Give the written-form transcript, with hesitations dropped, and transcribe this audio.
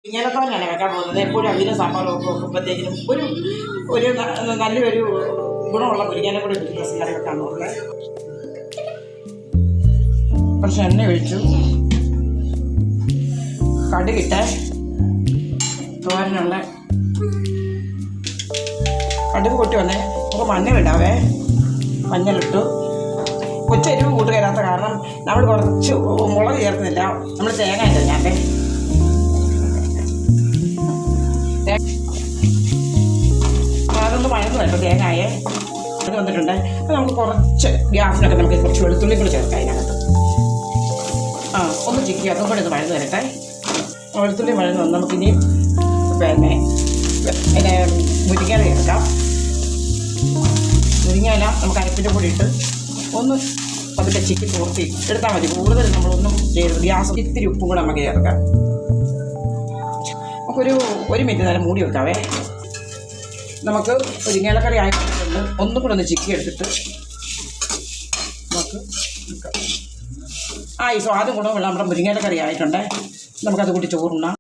ഇങ്ങനത്തോന്നാണ് വെക്കാൻ പോകുന്നത്. എപ്പോഴും അവിയലും സാമ്പാറും ഒക്കെ വെക്കുമ്പോഴത്തേക്കിനും ഒരു നല്ലൊരു ഗുണമുള്ള മുരിങ്ങേനെ കൂടി രസം കറി വെക്കാൻ നോക്കുന്നത്. കുറച്ച് എണ്ണ ഒഴിച്ചു, കടുകിട്ട് തോരനുള്ള കടുക് പൊട്ടി വന്നേ. നമുക്ക് മഞ്ഞളിടാവേ. മഞ്ഞളിട്ടു. കൊച്ചെരിവ് കൂട്ടുകയറാത്ത കാരണം നമ്മൾ കുറച്ച് മുളക് ചേർക്കുന്നില്ല, നമ്മൾ തേങ്ങ ഇട്ടില്ലാണ്ടേ. അതൊന്ന് വഴന്ന് വരും. തേങ്ങയെ അത് വന്നിട്ടുണ്ട്. അപ്പോൾ നമുക്ക് കുറച്ച് ഗ്യാസിനൊക്കെ നമുക്ക് കുറച്ച് വെളുത്തുള്ളി കൂടി ചേർക്കാം അതിനകത്ത്. ഒന്ന് ചിക്കി അതും കൂടി ഒന്ന് വഴന്ന് വരട്ടെ. വെളുത്തുള്ളി വഴന്ന് വന്ന് നമുക്കിനി പിന്നെ മുരിങ്ങയില ചേർക്കാം. മുരിങ്ങയില നമുക്ക് അരപ്പിൻ്റെ കൂടി ഇട്ട് ഒന്ന് പതുക്കെ ചിക്കി തോർത്തി എടുത്താൽ മതി. കൂടുതൽ നമ്മളൊന്നും ചെയ്യരുത്. ഗ്യാസ് ഇത്തിരി ഉപ്പും കൂടെ നമുക്ക് ചേർക്കാം. നമുക്കൊരു 1 മിനിറ്റ് നേരം മൂടി വെക്കാവേ. നമുക്ക് മുരിങ്ങയിലക്കറി ആയിട്ടുണ്ട്. ഒന്നും കൂടെ ഒന്ന് ചിക്കി എടുത്തിട്ട് നമുക്ക് ഈ സ്വാദും ഗുണമുള്ള നമ്മുടെ മുരിങ്ങയിലക്കറി ആയിട്ടുണ്ട്. നമുക്കത് കൂടി ചോറുണ്ണാം.